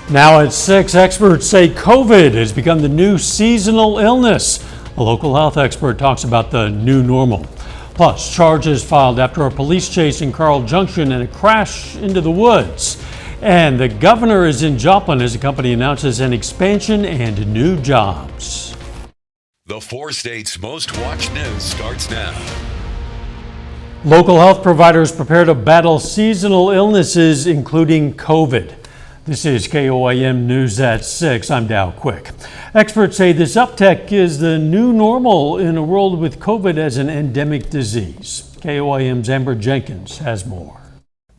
Now at 6, experts say COVID has become the new seasonal illness. A local health expert talks about the new normal. Plus, charges filed after a police chase in Carl Junction and a crash into the woods. And the governor is in Joplin as the company announces an expansion and new jobs. The 4 states' most watched news starts now. Local health providers prepare to battle seasonal illnesses, including COVID. This is KOAM News at 6. I'm Dow Quick. Experts say this uptick is the new normal in a world with COVID as an endemic disease. KOAM's Amber Jenkins has more.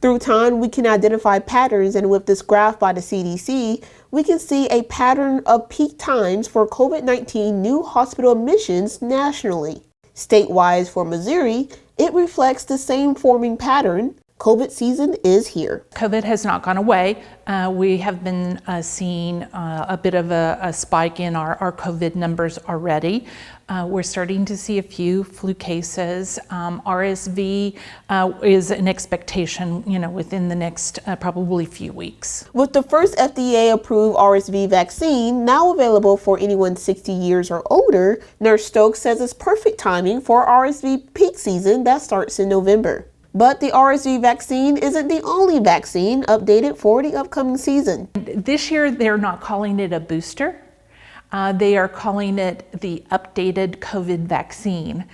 Through time, we can identify patterns, and with this graph by the CDC, we can see a pattern of peak times for COVID-19 new hospital admissions nationally. Statewide for Missouri, it reflects the same forming pattern. COVID season is here. COVID has not gone away. We have been seeing a bit of a spike in our COVID numbers already. We're starting to see a few flu cases. RSV is an expectation, within the next probably few weeks. With the first FDA-approved RSV vaccine now available for anyone 60 years or older, Nurse Stokes says it's perfect timing for RSV peak season that starts in November. But the RSV vaccine isn't the only vaccine updated for the upcoming season. This year, they're not calling it a booster. They are calling it the updated COVID vaccine.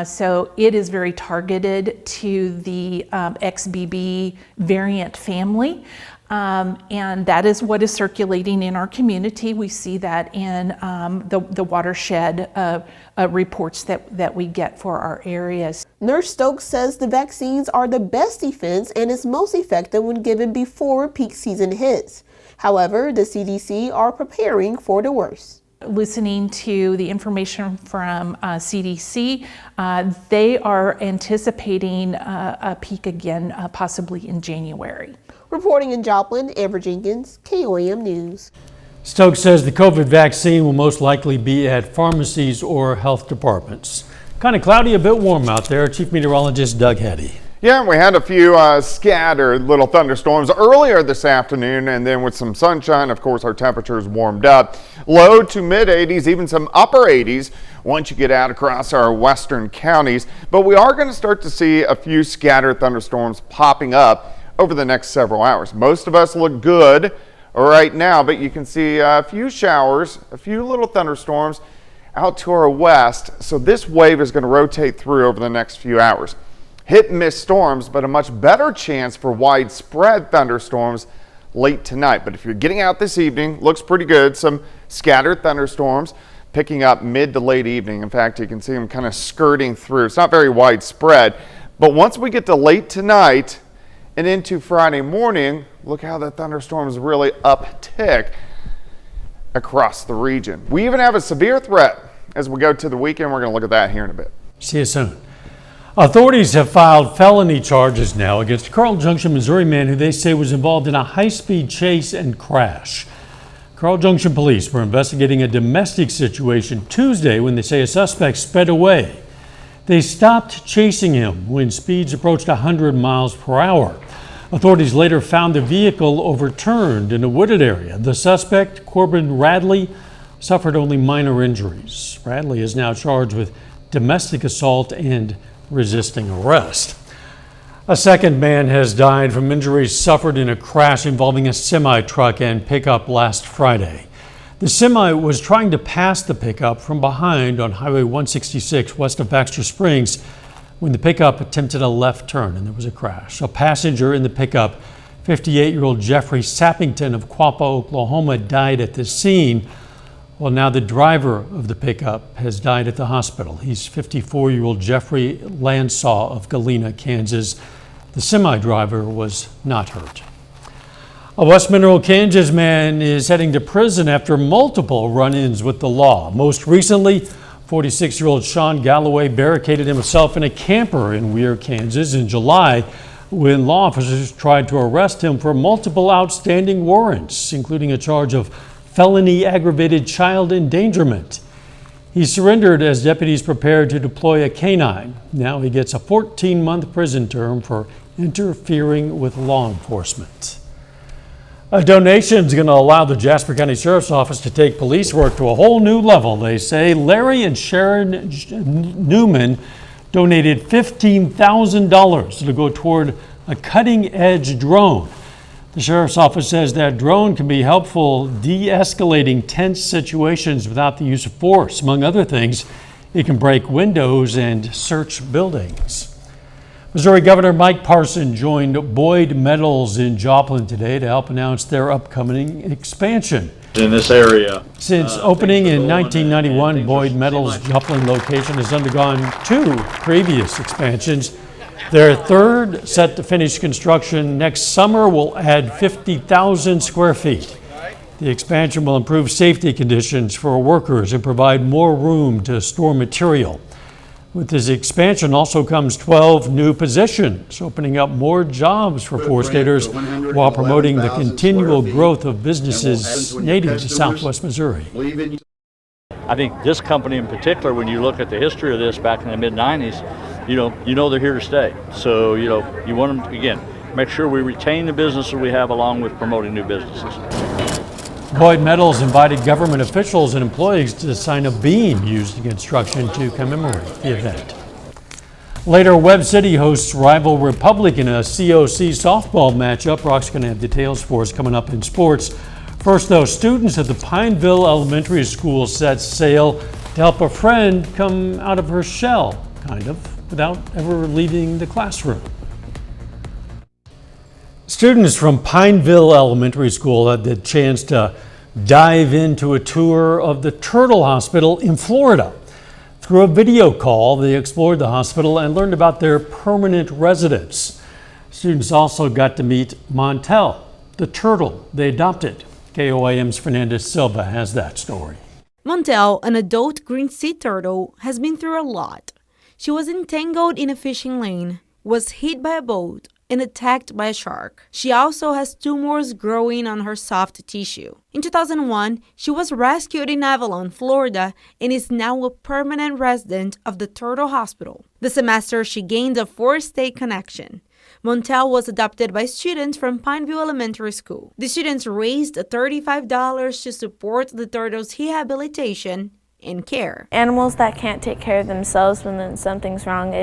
So it is very targeted to the XBB variant family. And that is what is circulating in our community. We see that in the watershed reports that we get for our areas. Nurse Stokes says the vaccines are the best defense and is most effective when given before peak season hits. However, the CDC are preparing for the worst. Listening to the information from CDC, they are anticipating a peak again, possibly in January. Reporting in Joplin, Amber Jenkins, KOAM News. Stokes says the COVID vaccine will most likely be at pharmacies or health departments. Kind of cloudy, a bit warm out there. Chief Meteorologist Doug Heddy. Yeah, we had a few scattered little thunderstorms earlier this afternoon, and then with some sunshine, of course, our temperatures warmed up. Low to mid 80s, even some upper 80s once you get out across our western counties. But we are going to start to see a few scattered thunderstorms popping up over the next several hours. Most of us look good right now, but you can see a few showers, a few little thunderstorms out to our west. So this wave is going to rotate through over the next few hours. Hit and miss storms, but a much better chance for widespread thunderstorms late tonight. But if you're getting out this evening, looks pretty good. Some scattered thunderstorms picking up mid to late evening. In fact, you can see them kind of skirting through. It's not very widespread, but once we get to late tonight and into Friday morning, look how the thunderstorms really uptick across the region. We even have a severe threat as we go to the weekend. We're going to look at that here in a bit. See you soon. Authorities have filed felony charges now against a Carl Junction, Missouri man who they say was involved in a high-speed chase and crash. Carl Junction police were investigating a domestic situation Tuesday when they say a suspect sped away. They stopped chasing him when speeds approached 100 miles per hour. Authorities later found the vehicle overturned in a wooded area. The suspect, Corbin Radley, suffered only minor injuries. Radley is now charged with domestic assault and resisting arrest. A second man has died from injuries suffered in a crash involving a semi-truck and pickup last Friday. The semi was trying to pass the pickup from behind on Highway 166 west of Baxter Springs when the pickup attempted a left turn and there was a crash. A passenger in the pickup, 58-year-old Jeffrey Sappington of Quapaw, Oklahoma, died at the scene. Well, now the driver of the pickup has died at the hospital. He's 54-year-old Jeffrey Landsaw of Galena, Kansas. The semi-driver was not hurt. A West Mineral, Kansas man is heading to prison after multiple run-ins with the law. Most recently, 46-year-old Sean Galloway barricaded himself in a camper in Weir, Kansas in July when law officers tried to arrest him for multiple outstanding warrants, including a charge of felony aggravated child endangerment. He surrendered as deputies prepared to deploy a canine. Now he gets a 14-month prison term for interfering with law enforcement. A donation is going to allow the Jasper County Sheriff's Office to take police work to a whole new level. They say Larry and Sharon Newman donated $15,000 to go toward a cutting-edge drone. The Sheriff's Office says that drone can be helpful de-escalating tense situations without the use of force. Among other things, it can break windows and search buildings. Missouri Governor Mike Parson joined Boyd Metals in Joplin today to help announce their upcoming expansion. In this area. Since opening in 1991, Boyd Metals' Joplin location has undergone 2 previous expansions. Their third, set to finish construction next summer, will add 50,000 square feet. The expansion will improve safety conditions for workers and provide more room to store material. With this expansion also comes 12 new positions, opening up more jobs for four-staters while promoting the continual growth of businesses native to Southwest Missouri. I think this company in particular, when you look at the history of this back in the mid-90s, you know they're here to stay. So, you want them to, again, make sure we retain the businesses we have along with promoting new businesses. Boyd Metals invited government officials and employees to sign a beam used in construction to commemorate the event. Later, Webb City hosts rival Republic in a COC softball matchup. Rock's going to have details for us coming up in sports. First, though, students at the Pineville Elementary School set sail to help a friend come out of her shell, kind of, without ever leaving the classroom. Students from Pineville Elementary School had the chance to dive into a tour of the Turtle Hospital in Florida. Through a video call, they explored the hospital and learned about their permanent residents. Students also got to meet Montel, the turtle they adopted. KOAM's Fernandez Silva has that story. Montel, an adult green sea turtle, has been through a lot. She was entangled in a fishing lane, was hit by a boat, and attacked by a shark. She also has tumors growing on her soft tissue. In 2001, she was rescued in Avalon, Florida, and is now a permanent resident of the Turtle Hospital. This semester, she gained a 4-state connection. Montel was adopted by students from Pineville Elementary School. The students raised $35 to support the turtle's rehabilitation and care. Animals that can't take care of themselves when something's wrong,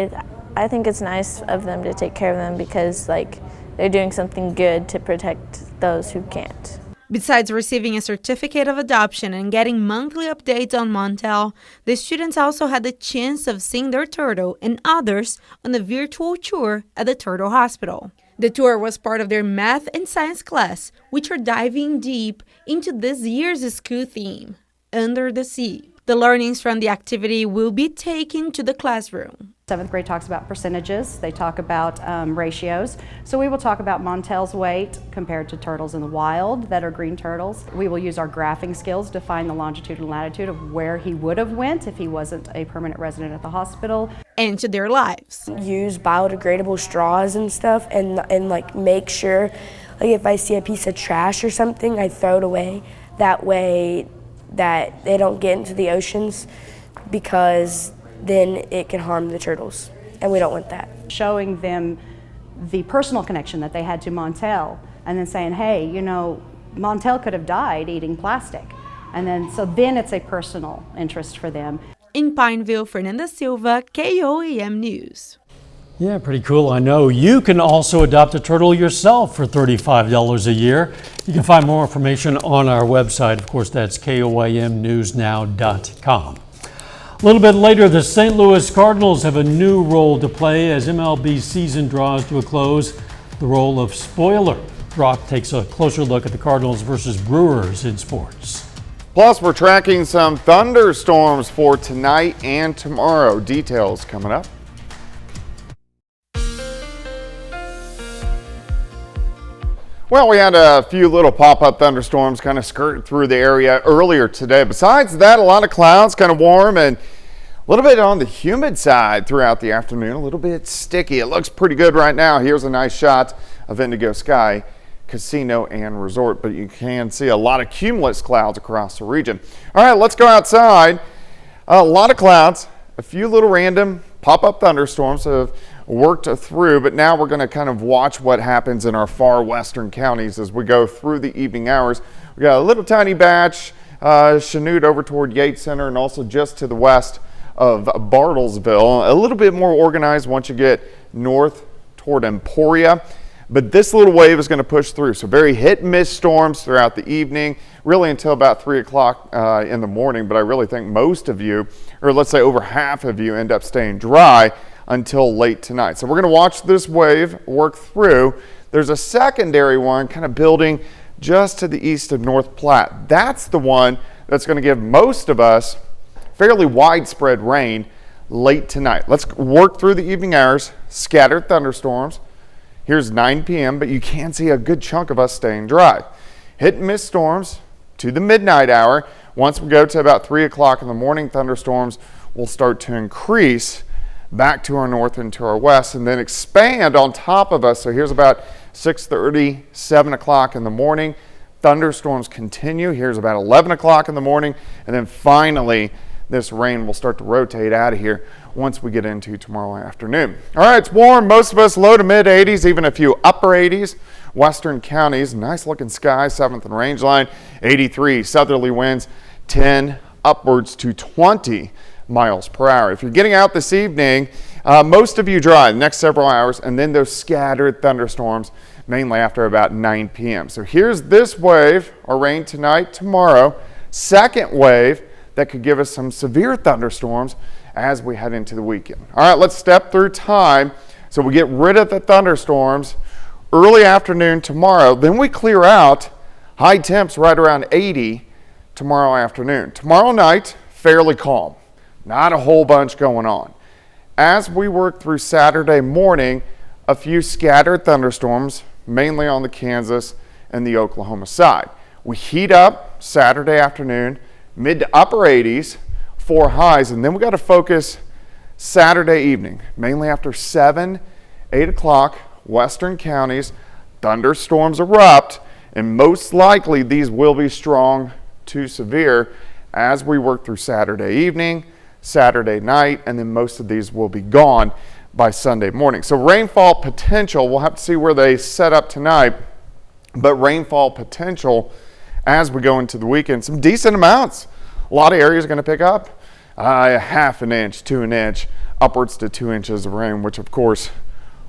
I think it's nice of them to take care of them because they're doing something good to protect those who can't. Besides receiving a certificate of adoption and getting monthly updates on Montel, the students also had the chance of seeing their turtle and others on a virtual tour at the Turtle Hospital. The tour was part of their math and science class, which are diving deep into this year's school theme, Under the Sea. The learnings from the activity will be taken to the classroom. 7th grade talks about percentages. They talk about ratios. So we will talk about Montel's weight compared to turtles in the wild that are green turtles. We will use our graphing skills to find the longitude and latitude of where he would have went if he wasn't a permanent resident at the hospital. And to their lives. Use biodegradable straws and stuff and make sure if I see a piece of trash or something, I throw it away. That way that they don't get into the oceans because then it can harm the turtles, and we don't want that. Showing them the personal connection that they had to Montel, and then saying, hey, Montel could have died eating plastic. And then it's a personal interest for them. In Pineville, Fernanda Silva, KOAM News. Yeah, pretty cool. I know. You can also adopt a turtle yourself for $35 a year. You can find more information on our website. Of course, that's KOAMnewsnow.com. A little bit later, the St. Louis Cardinals have a new role to play as MLB season draws to a close, the role of spoiler. Brock takes a closer look at the Cardinals versus Brewers in sports. Plus, we're tracking some thunderstorms for tonight and tomorrow. Details coming up. Well, we had a few little pop-up thunderstorms kind of skirt through the area earlier today. Besides that, a lot of clouds, kind of warm and a little bit on the humid side throughout the afternoon, a little bit sticky. It looks pretty good right now. Here's a nice shot of Indigo Sky Casino and Resort, but you can see a lot of cumulus clouds across the region. All right, let's go outside. A lot of clouds, a few little random pop-up thunderstorms have worked through, but now we're going to kind of watch what happens in our far western counties as we go through the evening hours. We got a little tiny batch, Chanute over toward Yates Center, and also just to the west of Bartlesville. A little bit more organized once you get north toward Emporia. But this little wave is going to push through. So very hit and miss storms throughout the evening, really until about 3 o'clock in the morning. But I really think most of you, or let's say over half of you, end up staying dry until late tonight. So we're going to watch this wave work through. There's a secondary one kind of building just to the east of North Platte. That's the one that's going to give most of us fairly widespread rain late tonight. Let's work through the evening hours, scattered thunderstorms. Here's 9 p.m., but you can see a good chunk of us staying dry. Hit and miss storms to the midnight hour. Once we go to about 3 o'clock in the morning, thunderstorms will start to increase back to our north and to our west and then expand on top of us. So here's about 6:30, 7 o'clock in the morning. Thunderstorms continue. Here's about 11 o'clock in the morning. And then finally, this rain will start to rotate out of here once we get into tomorrow afternoon. All right, it's warm. Most of us low to mid 80s, even a few upper 80s. Western counties, nice looking sky, 7th and range line, 83. Southerly winds 10 upwards to 20 miles per hour. If you're getting out this evening, most of you dry the next several hours, and then those scattered thunderstorms mainly after about 9 p.m. So here's this wave, or rain tonight, tomorrow. Second wave that could give us some severe thunderstorms as we head into the weekend. All right, let's step through time so we get rid of the thunderstorms early afternoon tomorrow. Then we clear out, high temps right around 80 tomorrow afternoon. Tomorrow night, fairly calm. Not a whole bunch going on. As we work through Saturday morning, a few scattered thunderstorms, mainly on the Kansas and the Oklahoma side. We heat up Saturday afternoon, mid to upper 80s, 4 highs, and then we got to focus Saturday evening, mainly after 7, 8 o'clock, western counties, thunderstorms erupt, and most likely these will be strong to severe as we work through Saturday evening, Saturday night, and then most of these will be gone by Sunday morning. So rainfall potential, we'll have to see where they set up tonight, but rainfall potential as we go into the weekend, some decent amounts. A lot of areas are going to pick up a half an inch to an inch, upwards to 2 inches of rain, which of course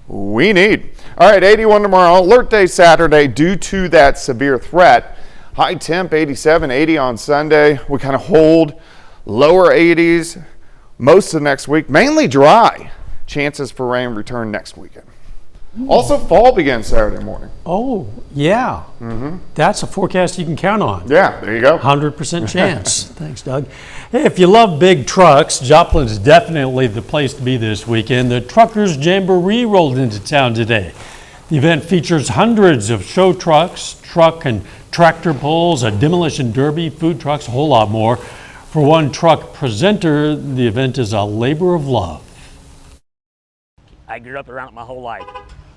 we need. All right, 81 tomorrow, alert day Saturday due to that severe threat. High temp 87, 80 on Sunday. We kind of hold lower 80s most of next week, mainly dry. Chances for rain return next weekend. Also, fall begins Saturday morning. Oh, yeah. That's a forecast you can count on. Yeah, there you go. 100% chance. Thanks, Doug. Hey, if you love big trucks, Joplin's definitely the place to be this weekend. The Truckers Jamboree rolled into town today. The event features hundreds of show trucks, truck and tractor pulls, a demolition derby, food trucks, a whole lot more. For one truck presenter, the event is a labor of love. I grew up around it my whole life.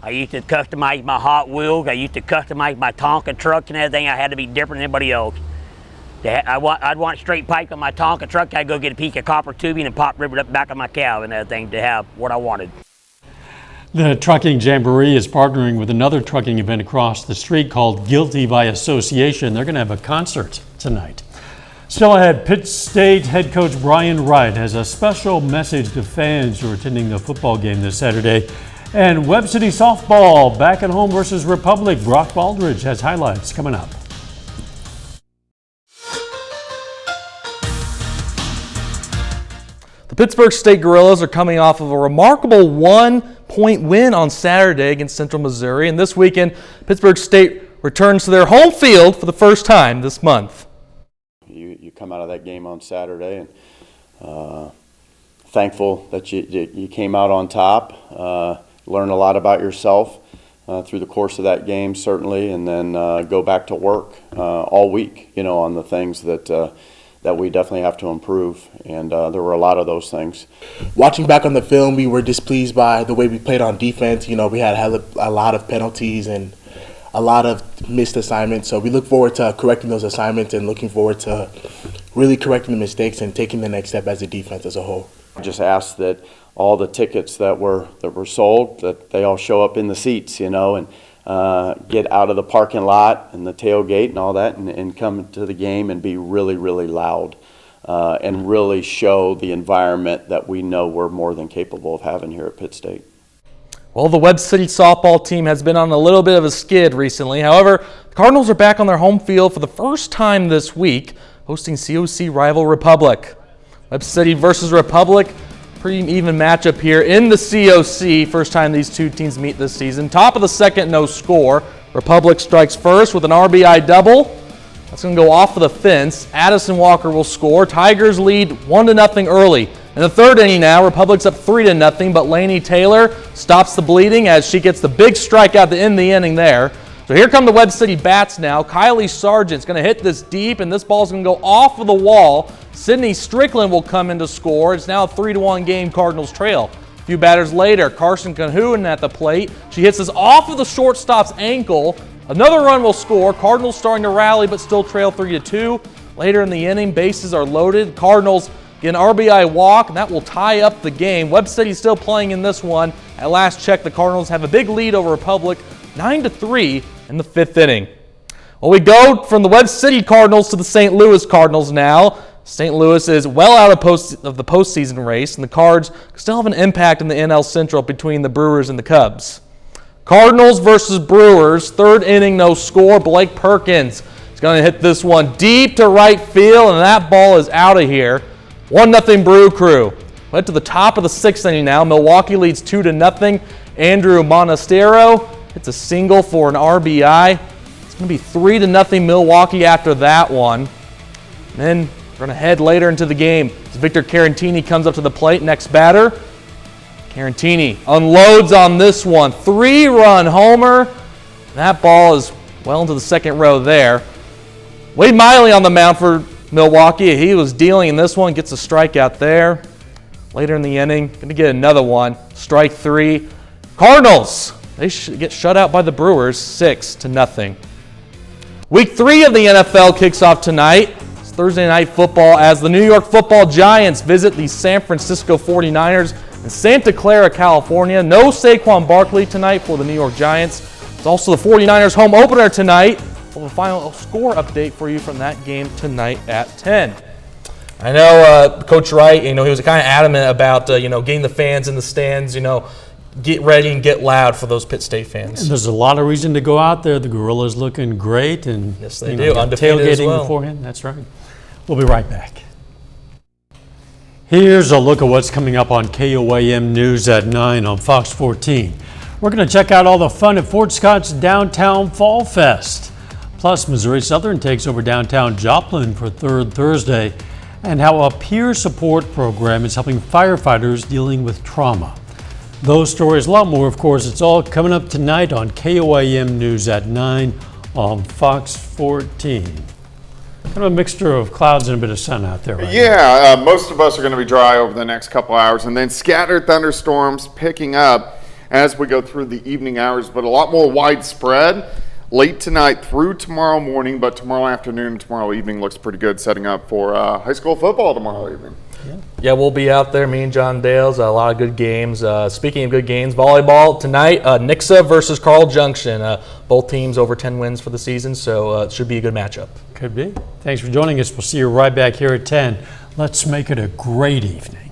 I used to customize my Hot Wheels. I used to customize my Tonka trucks and everything. I had to be different than anybody else. I'd want straight pipe on my Tonka truck. I'd go get a piece of copper tubing and pop ribbon up the back of my cab and everything to have what I wanted. The Trucking Jamboree is partnering with another trucking event across the street called Guilty by Association. They're going to have a concert tonight. Still ahead, Pitt State head coach Brian Wright has a special message to fans who are attending the football game this Saturday. And Webb City softball back at home versus Republic. Brock Baldridge has highlights coming up. The Pittsburgh State Gorillas are coming off of a remarkable 1-point win on Saturday against Central Missouri. And this weekend, Pittsburgh State returns to their home field for the first time this month. You come out of that game on Saturday and thankful that you came out on top. Learn a lot about yourself through the course of that game, certainly, and then go back to work all week, on the things that we definitely have to improve, and there were a lot of those things. Watching back on the film, we were displeased by the way we played on defense. We had a lot of penalties and a lot of missed assignments, so we look forward to correcting those assignments and looking forward to really correcting the mistakes and taking the next step as a defense as a whole. I just ask that all the tickets that were sold, that they all show up in the seats, you know, and get out of the parking lot and the tailgate and all that, and come to the game and be really, really loud, and really show the environment that we know we're more than capable of having here at Pitt State. Well, the Webb City softball team has been on a little bit of a skid recently. However, the Cardinals are back on their home field for the first time this week, hosting COC rival Republic. Webb City versus Republic, pretty even matchup here in the COC. First time these two teams meet this season. Top of the second, no score. Republic strikes first with an RBI double. That's going to go off of the fence. Addison Walker will score. Tigers lead 1-0 early. In the third inning now, Republic's up 3-0, but Lainey Taylor stops the bleeding as she gets the big strikeout to end the inning there. So here come the Webb City bats now. Kylie Sargent's going to hit this deep, and this ball's going to go off of the wall. Sydney Strickland will come in to score. It's now a 3-1 game, Cardinals trail. A few batters later, Carson Cahoon at the plate. She hits this off of the shortstop's ankle. Another run will score. Cardinals starting to rally, but still trail 3-2. Later in the inning, bases are loaded. Cardinals get an RBI walk, and that will tie up the game. Webb City still playing in this one. At last check, the Cardinals have a big lead over Republic, 9-3 in the fifth inning. Well, we go from the Webb City Cardinals to the St. Louis Cardinals now. St. Louis is well out of the postseason race, and the Cards still have an impact in the NL Central between the Brewers and the Cubs. Cardinals versus Brewers, third inning, no score. Blake Perkins is going to hit this one deep to right field, and that ball is out of here. 1-0 Brew Crew. Went to the top of the sixth inning now. Milwaukee leads 2-0. Andrew Monastero hits a single for an RBI. It's going to be 3-0 Milwaukee after that one. And then we're going to head later into the game as Victor Carantini comes up to the plate. Next batter, Carantini unloads on this one. 3-run homer. That ball is well into the second row there. Wade Miley on the mound for Milwaukee. He was dealing in this one, gets a strikeout there. Later in the inning, going to get another one. Strike three. Cardinals, they get shut out by the Brewers, 6-0. Week 3 of the NFL kicks off tonight. It's Thursday Night Football as the New York Football Giants visit the San Francisco 49ers in Santa Clara, California. No Saquon Barkley tonight for the New York Giants. It's also the 49ers home opener tonight. We'll have a final score update for you from that game tonight at 10. I know Coach Wright, he was kind of adamant about, getting the fans in the stands, get ready and get loud for those Pitt State fans. And there's a lot of reason to go out there. The Gorillas looking great, and yes, they do. Undefeated tailgating as well. beforehand. That's right. We'll be right back. Here's a look at what's coming up on KOAM News at 9 on Fox 14. We're going to check out all the fun at Fort Scott's Downtown Fall Fest. Plus, Missouri Southern takes over downtown Joplin for third Thursday, and how a peer support program is helping firefighters dealing with trauma. Those stories, a lot more, of course. It's all coming up tonight on KOAM News at 9 on Fox 14. Kind of a mixture of clouds and a bit of sun out there right now. Most of us are going to be dry over the next couple hours, and then scattered thunderstorms picking up as we go through the evening hours, but a lot more widespread late tonight through tomorrow morning, but tomorrow afternoon, tomorrow evening looks pretty good, setting up for high school football tomorrow evening. Yeah, we'll be out there, me and John Dales, a lot of good games. Speaking of good games, volleyball tonight, Nixa versus Carl Junction. Both teams over 10 wins for the season, so it should be a good matchup. Could be. Thanks for joining us. We'll see you right back here at 10. Let's make it a great evening.